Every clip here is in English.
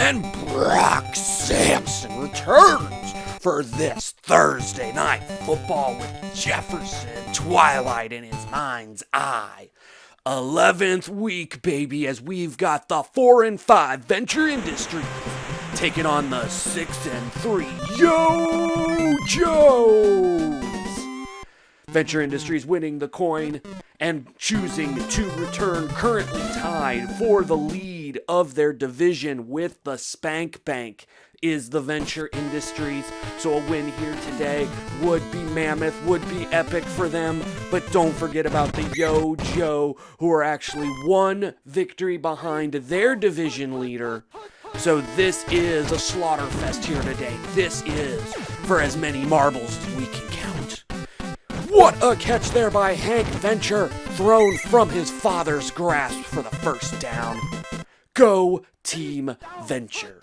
and Brock Sampson returns for this Thursday night football with Jefferson Twilight in his mind's eye. 11th week, baby, as we've got the 4-5 Venture Industries taking on the 6-3 Yo Joes. Venture Industries winning the coin and choosing to return, currently tied for the lead of their division with the Spank Bank is the Venture Industries. So a win here today would be mammoth, would be epic for them. But don't forget about the Yo Joe, who are actually one victory behind their division leader. So this is a slaughter fest here today. This is for as many marbles as we can count. What a catch there by Hank Venture, thrown from his father's grasp for the first down. Go Team Venture.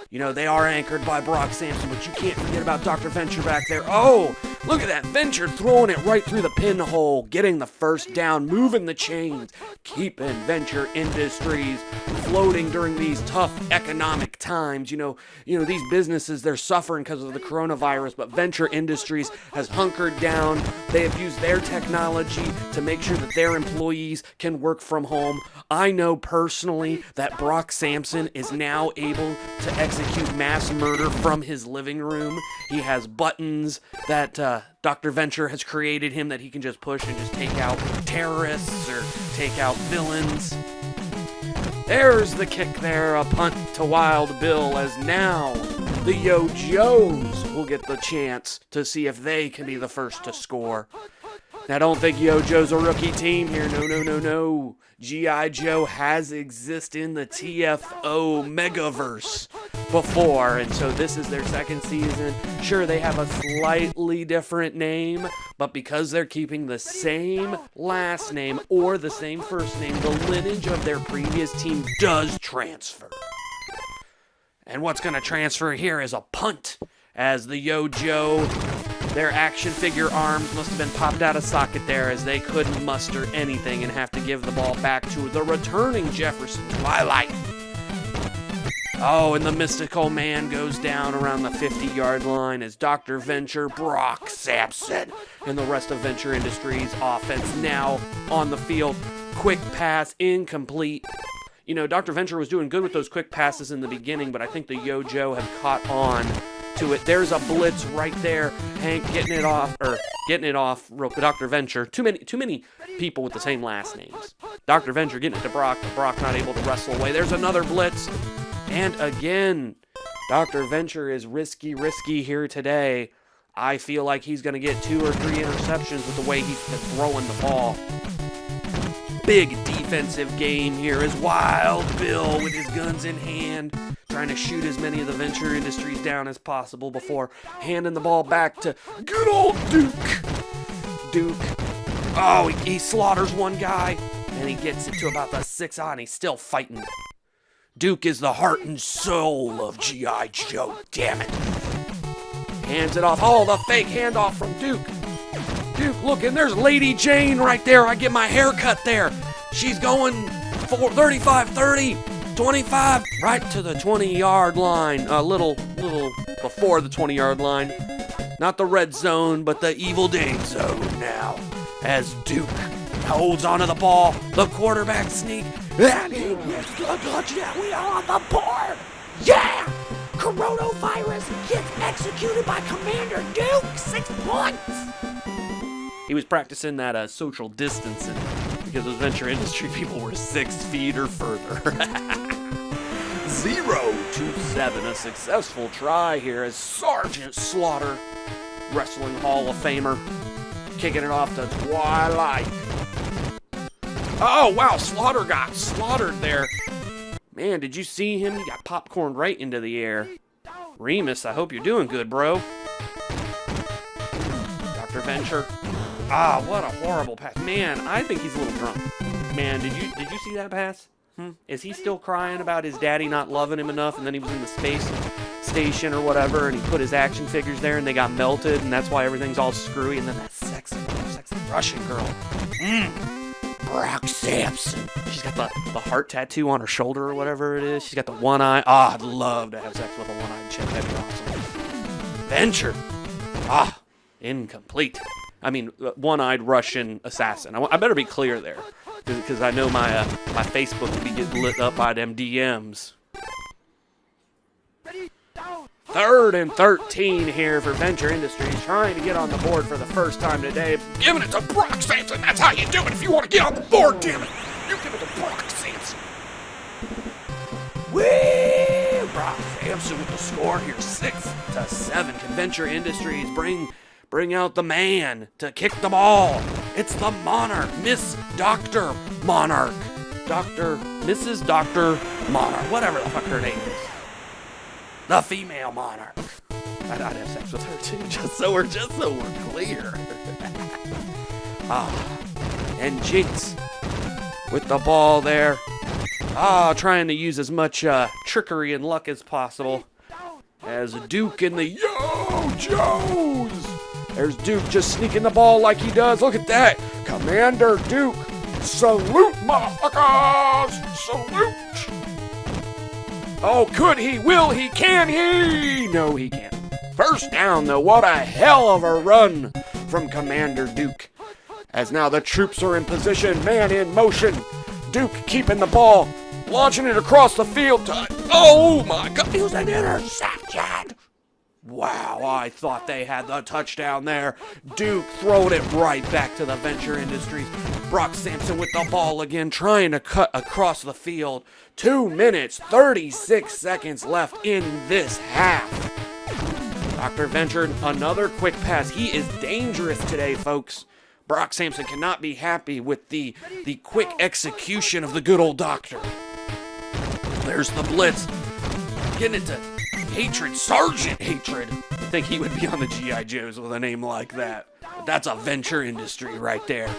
You know, they are anchored by Brock Sampson, but you can't forget about Dr. Venture back there. Oh, look at that. Venture throwing it right through the pinhole, getting the first down, moving the chains, keeping Venture Industries floating during these tough economic times. You know, these businesses, they're suffering because of the coronavirus, but Venture Industries has hunkered down. They have used their technology to make sure that their employees can work from home. I know personally that Brock Sampson is now able to execute mass murder from his living room. He has buttons that Dr. Venture has created him that he can just push and just take out terrorists or take out villains. There's the kick there, a punt to Wild Bill, as now the Yo Joes will get the chance to see if they can be the first to score. Now, don't think Yo Joe's a rookie team here. No. G.I. Joe has existed in the TFO Megaverse before, and so this is their second season. Sure, they have a slightly different name, but because they're keeping the same last name or the same first name, the lineage of their previous team does transfer. And what's going to transfer here is a punt, as the Yo Joe, their action figure arms must have been popped out of socket there, as they couldn't muster anything and have to give the ball back to the returning Jefferson Twilight. Oh, and the mystical man goes down around the 50-yard line as Dr. Venture, Brock Sampson, and the rest of Venture Industries offense now on the field. Quick pass, incomplete. You know, Dr. Venture was doing good with those quick passes in the beginning, but I think the Yo Joe have caught on to it. There's a blitz right there. Hank getting it off Dr. Venture. Too many people with the same last names. Dr. Venture getting it to Brock, but Brock not able to wrestle away. There's another blitz. And again, Dr. Venture is risky here today. I feel like he's going to get 2 or 3 interceptions with the way he's been throwing the ball. Big defensive game here as Wild Bill with his guns in hand, trying to shoot as many of the Venture Industries down as possible before handing the ball back to good old Duke. Oh, he slaughters one guy, and he gets it to about the 6 and he's still fighting. Duke is the heart and soul of G.I. Joe, damn it. Hands it off. Oh, the fake handoff from Duke. Duke, look, and there's Lady Jane right there. I get my hair cut there. She's going for 35-30, 25, right to the 20-yard line. A little before the 20-yard line. Not the red zone, but the Evil Dane zone now. As Duke holds onto the ball, the quarterback sneak. And he gets the touchdown. We are on the board. Yeah! Coronavirus gets executed by Commander Duke. 6 points. He was practicing that social distancing because those Venture Industry people were 6 feet or further. 0-7, a successful try here as Sergeant Slaughter, Wrestling Hall of Famer, kicking it off to Twilight. Oh, wow, Slaughter got slaughtered there. Man, did you see him? He got popcorned right into the air. Remus, I hope you're doing good, bro. Dr. Venture. Ah, what a horrible pass. Man, I think he's a little drunk. Man, did you see that pass? Is he still crying about his daddy not loving him enough, and then he was in the space station or whatever, and he put his action figures there, and they got melted, and that's why everything's all screwy, and then that sexy Russian girl. Brock Sampson. She's got the heart tattoo on her shoulder or whatever it is. She's got the one eye. Ah, I'd love to have sex with a one-eyed chick. That'd be awesome. Venture. Incomplete. I mean, one-eyed Russian assassin. I better be clear there, because I know my Facebook will be getting lit up by them DMs. 3rd and 13 here for Venture Industries, trying to get on the board for the first time today. Giving it to Brock Sampson. That's how you do it if you want to get on the board, damn it. You give it to Brock Sampson. Whee! Brock Sampson with the score here, 6-7. Can Venture Industries bring out the man to kick the ball? It's the Monarch, Miss Dr. Monarch. Mrs. Dr. Monarch, whatever the fuck her name is. The female Monarch. I'd have sex with her too, just so we're clear. And Jinx with the ball there. Trying to use as much trickery and luck as possible. As Duke in the Yo-Joes. There's Duke just sneaking the ball like he does. Look at that. Commander Duke. Salute, motherfuckers. Salute. Oh, could he? Will he? Can he? No, he can't. First down, though. What a hell of a run from Commander Duke. As now the troops are in position. Man in motion. Duke keeping the ball. Launching it across the field. Oh, my God. It was an interception. Wow, I thought they had the touchdown there. Duke throwing it right back to the Venture Industries. Brock Sampson with the ball again, trying to cut across the field. 2 minutes, 36 seconds left in this half. Dr. Venture, another quick pass. He is dangerous today, folks. Brock Sampson cannot be happy with the quick execution of the good old doctor. There's the blitz. Getting it to Hatred, Sergeant Hatred. I think he would be on the G.I. Joes with a name like that. But that's a Venture Industry right there.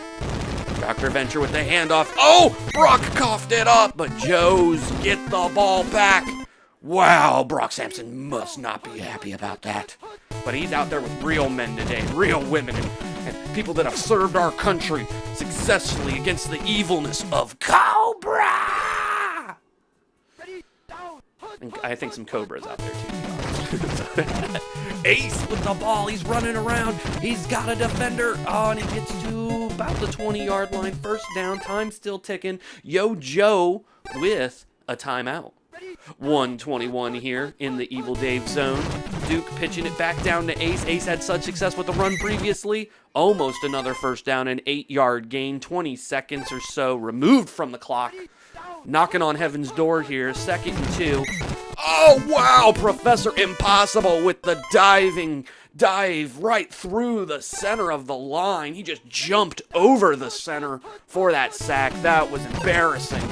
Dr. Venture with the handoff. Oh, Brock coughed it up, but Joes get the ball back. Wow, Brock Sampson must not be happy about that. But he's out there with real men today, real women, and people that have served our country successfully against the evilness of Cobra. And I think some Cobras out there too. Ace with the ball. He's running around. He's got a defender. And he gets to about the 20-yard line. First down. Time still ticking. Yo Joe with a timeout. 1:21 here in the Evil Dave zone. Duke pitching it back down to Ace. Ace had such success with the run previously. Almost another first down, an 8-yard gain. 20 seconds or so removed from the clock. Knocking on heaven's door here. 2nd and 2. Oh, wow. Professor Impossible with the dive right through the center of the line. He just jumped over the center for that sack. That was embarrassing.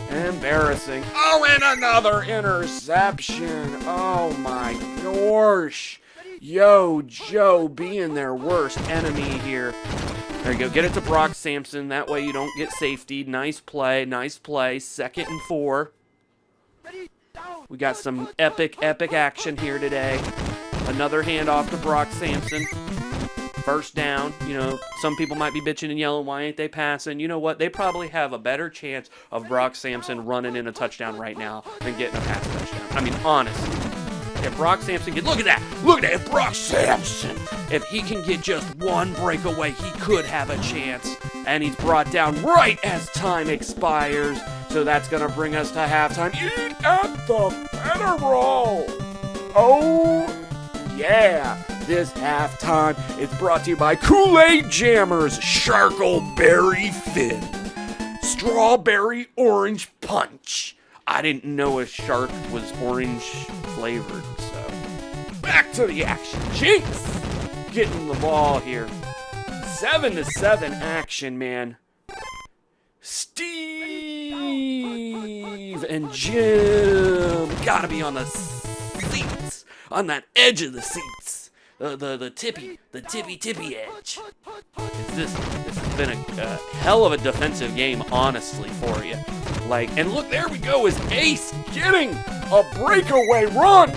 Embarrassing. Oh, and another interception. Oh, my gosh. Yo, Joe being their worst enemy here. There you go. Get it to Brock Sampson. That way you don't get safety. Nice play. Nice play. 2nd and 4. We got some epic action here today. Another handoff to Brock Sampson. First down. You know, some people might be bitching and yelling, why ain't they passing? You know what? They probably have a better chance of Brock Sampson running in a touchdown right now than getting a pass touchdown. I mean, honestly. If Brock Sampson look at that. If Brock Sampson, if he can get just one breakaway, he could have a chance. And he's brought down right as time expires. So that's going to bring us to halftime. Eat at the Federal. Oh, yeah. This halftime is brought to you by Kool-Aid Jammers, Sharkleberry Fin, Strawberry Orange Punch. I didn't know a shark was orange flavored, so back to the action. Jinx getting the ball here. 7-7 action, man. Steve and Jim gotta be on the seats, on that edge of the seats. The tippy edge. This has been a hell of a defensive game, honestly, for you. And look, there we go, is Ace getting a breakaway run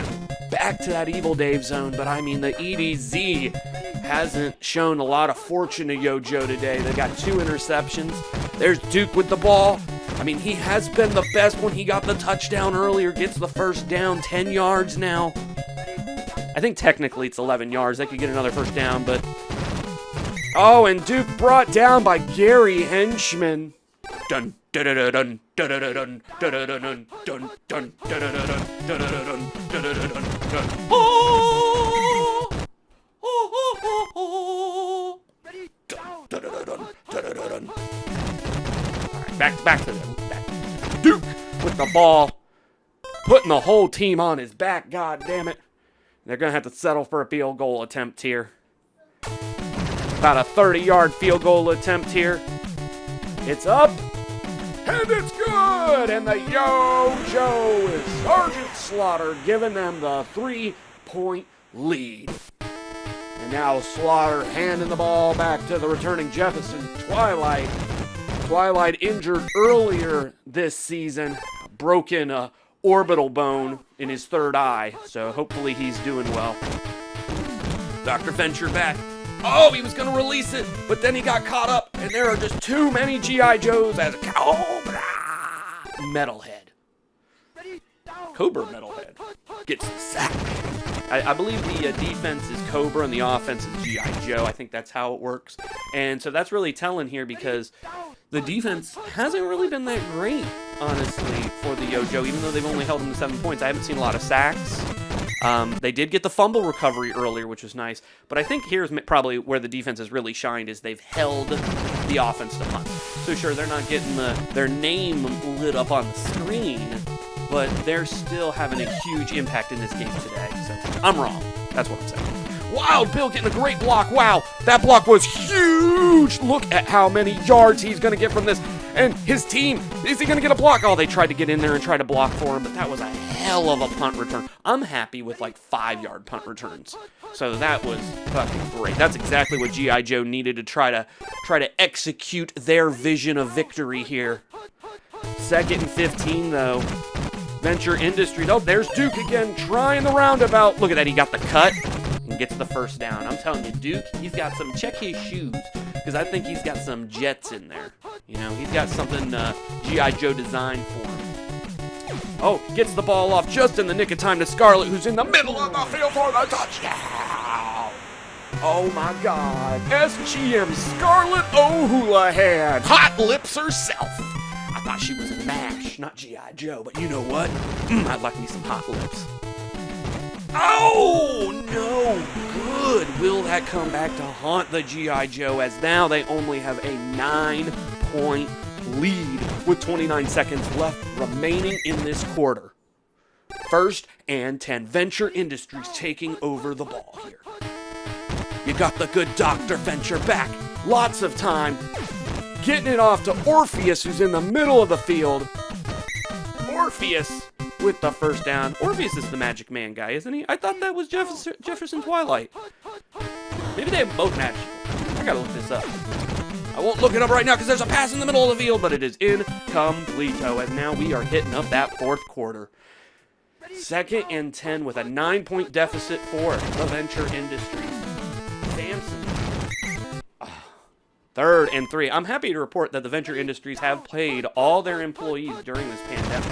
back to that Evil Dave zone. But I mean, the EDZ hasn't shown a lot of fortune to Yo Joe today. They got 2 interceptions. There's Duke with the ball. I mean, he has been the best when he got the touchdown earlier, gets the first down, 10 yards now. I think technically it's 11 yards. They could get another first down, but... Oh, and Duke brought down by Gary Henchman. Dun dun dun dun dun dun dun dun dun dun dun dun dun dun. Oh! Back to them. Back. Duke with the ball, putting the whole team on his back. God damn it! They're gonna have to settle for a field goal attempt here. About a 30-yard field goal attempt here. It's up, and it's good. And the Yo-Joe is Sergeant Slaughter giving them the 3-point lead. And now Slaughter handing the ball back to the returning Jefferson Twilight. Twilight injured earlier this season, broken a orbital bone in his third eye, so hopefully he's doing well. Dr. Venture back. Oh, he was going to release it, but then he got caught up, and there are just too many G.I. Joes as a Cobra Metalhead. Cobra Metalhead gets the sack. I believe the defense is Cobra and the offense is G.I. Joe. I think that's how it works. And so that's really telling here because the defense hasn't really been that great, honestly, for the Yo-Joe, even though they've only held them to 7 points. I haven't seen a lot of sacks. They did get the fumble recovery earlier, which was nice. But I think here's probably where the defense has really shined is they've held the offense to punt. So sure, they're not getting their name lit up on the screen, but they're still having a huge impact in this game today. So I'm wrong. That's what I'm saying. Wild Bill getting a great block. Wow, that block was huge. Look at how many yards he's going to get from this. And his team, is he going to get a block? Oh, they tried to get in there and try to block for him, but that was a hell of a punt return. I'm happy with like 5-yard punt returns. So that was fucking great. That's exactly what G.I. Joe needed to try to execute their vision of victory here. 2nd and 15, though. Venture Industries. Oh, there's Duke again, trying the roundabout. Look at that, he got the cut and gets the first down. I'm telling you, Duke, he's got some, check his shoes, because I think he's got some jets in there. You know, he's got something G.I. Joe designed for him. Oh, gets the ball off just in the nick of time to Scarlett, who's in the middle of the field for the touchdown. Oh my God, SGM Scarlett O'Houlihan, hot lips herself. I thought she was MASH, not G.I. Joe, but you know what? I'd like me some hot lips. Oh, no good. Will that come back to haunt the G.I. Joe as now they only have a 9-point lead with 29 seconds left remaining in this quarter. 1st and 10. Venture Industries taking over the ball here. You got the good Dr. Venture back. Lots of time. Getting it off to Orpheus, who's in the middle of the field. Orpheus with the first down. Orpheus is the Magic Man guy, isn't he? I thought that was Jefferson Twilight. Maybe they have both magical. I gotta look this up. I won't look it up right now because there's a pass in the middle of the field, but it is incompleto, as now we are hitting up that 4th quarter. 2nd and 10 with a 9-point deficit for the Venture Industries. Samson. 3rd and 3. I'm happy to report that the Venture Industries have paid all their employees during this pandemic.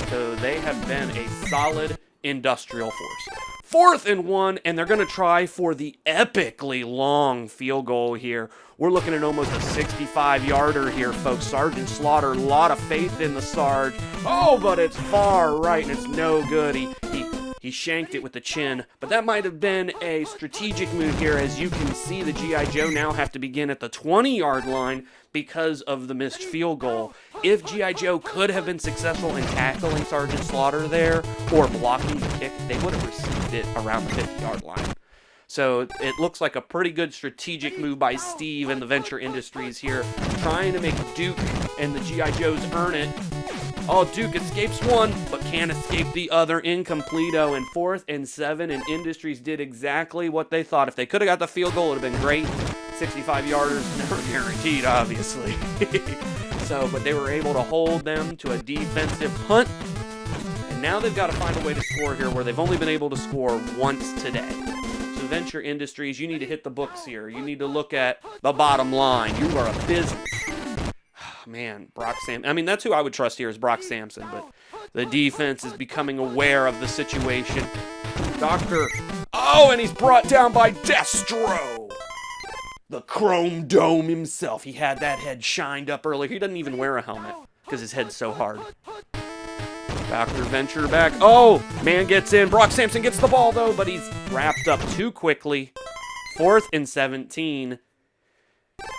So they have been a solid industrial force. 4th and 1, and they're going to try for the epically long field goal here. We're looking at almost a 65-yarder here, folks. Sergeant Slaughter, a lot of faith in the Sarge. Oh, but it's far right, and it's no good. He shanked it with the chin, but that might have been a strategic move here. As you can see, the G.I. Joe now have to begin at the 20-yard line because of the missed field goal. If G.I. Joe could have been successful in tackling Sergeant Slaughter there or blocking the kick, they would have received it around the 50-yard line. So it looks like a pretty good strategic move by Steve and the Venture Industries here, trying to make Duke and the G.I. Joes earn it. Oh, Duke escapes one, but can't escape the other. Incompleto. And 4th and 7, and Industries did exactly what they thought. If they could have got the field goal, it would have been great. 65-yarders, never guaranteed, obviously. But they were able to hold them to a defensive punt. And now they've got to find a way to score here where they've only been able to score once today. So Venture Industries, you need to hit the books here. You need to look at the bottom line. You are a business. man, Brock Sampson. I mean, that's who I would trust here is Brock Sampson, but the defense is becoming aware of the situation. Doctor. Oh, and he's brought down by Destro. The Chrome Dome himself. He had that head shined up earlier. He doesn't even wear a helmet because his head's so hard. Dr. Venture back. Oh, man gets in. Brock Sampson gets the ball, though, but he's wrapped up too quickly. 4th and 17.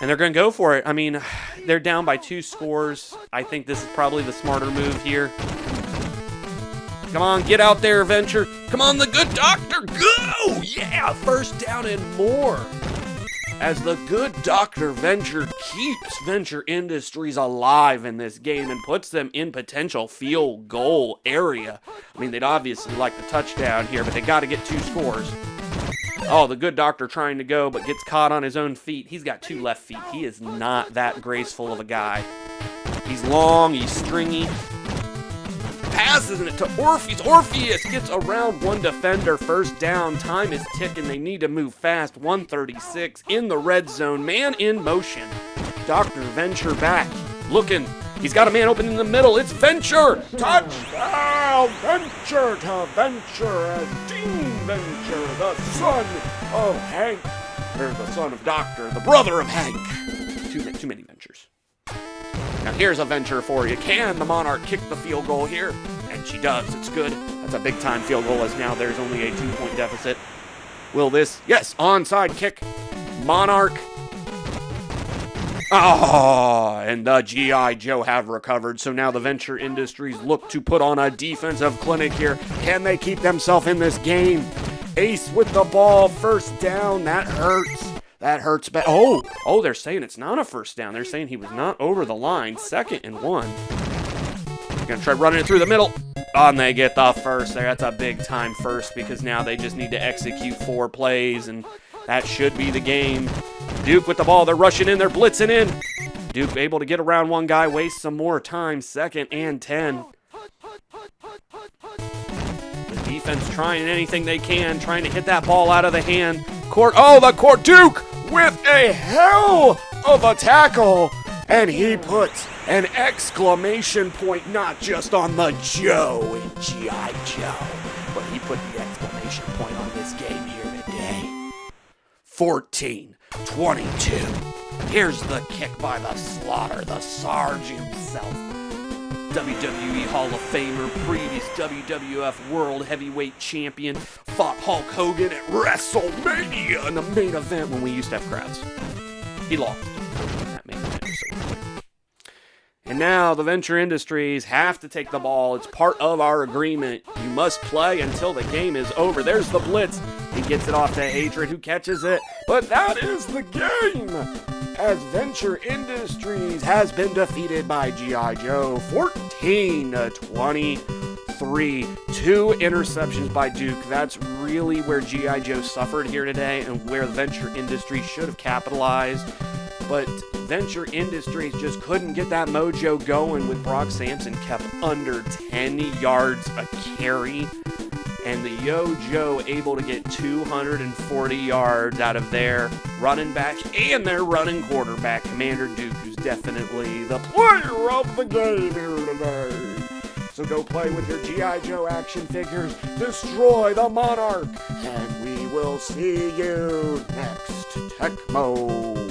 And they're going to go for it. I mean, they're down by 2 scores. I think this is probably the smarter move here. Come on, get out there, Venture. Come on, the good doctor, go! Yeah, 1st down and more. As the good Dr. Venture keeps Venture Industries alive in this game and puts them in potential field goal area. I mean, they'd obviously like the touchdown here, but they got to get 2 scores. Oh, the good doctor trying to go, but gets caught on his own feet. He's got 2 left feet. He is not that graceful of a guy. He's long, he's stringy. Passes it to Orpheus. Orpheus gets around 1 defender. 1st down. Time is ticking. They need to move fast. 1:36 in the red zone. Man in motion. Dr. Venture back. Looking. He's got a man open in the middle. It's Venture. Touchdown. Venture to Venture. And Dean Venture, the son of Hank. Or the son of Doctor. The brother of Hank. Too many Ventures. Now here's a Venture for you. Can the Monarch kick the field goal here? And she does. It's good. That's a big-time field goal as now there's only a 2-point deficit. Will this? Yes, onside kick. Monarch. Oh, and the G.I. Joe have recovered. So now the Venture Industries look to put on a defensive clinic here. Can they keep themselves in this game? Ace with the ball. 1st down. That hurts. That hurts bad. Oh, they're saying it's not a 1st down. They're saying he was not over the line. 2nd and 1. They're going to try running it through the middle. Oh, and they get the 1st there. That's a big-time 1st because now they just need to execute 4 plays, and that should be the game. Duke with the ball. They're rushing in. They're blitzing in. Duke able to get around one guy, waste some more time. 2nd and 10. The defense trying anything they can, trying to hit that ball out of the hand. Duke with a hell of a tackle. And he puts an exclamation point not just on the Joe in G.I. Joe, but he put the exclamation point on this game here today. 14-22. Here's the kick by the Slaughter, the Sarge himself. WWE Hall of Famer, previous WWF World Heavyweight Champion, fought Hulk Hogan at WrestleMania in the main event when we used to have crowds. He lost. That main event was so weird. And now the Venture Industries have to take the ball. It's part of our agreement. You must play until the game is over. There's the blitz. He gets it off to Hatred, who catches it. But that is the game, as Venture Industries has been defeated by G.I. Joe 14-23. 2 interceptions by Duke. That's really where G.I. Joe suffered here today and where Venture Industries should have capitalized. But Venture Industries just couldn't get that mojo going with Brock Sampson kept under 10 yards a carry. And the Yo-Joe able to get 240 yards out of their running back and their running quarterback, Commander Duke, who's definitely the player of the game here today. So go play with your G.I. Joe action figures, destroy the Monarch, and we will see you next Tecmo.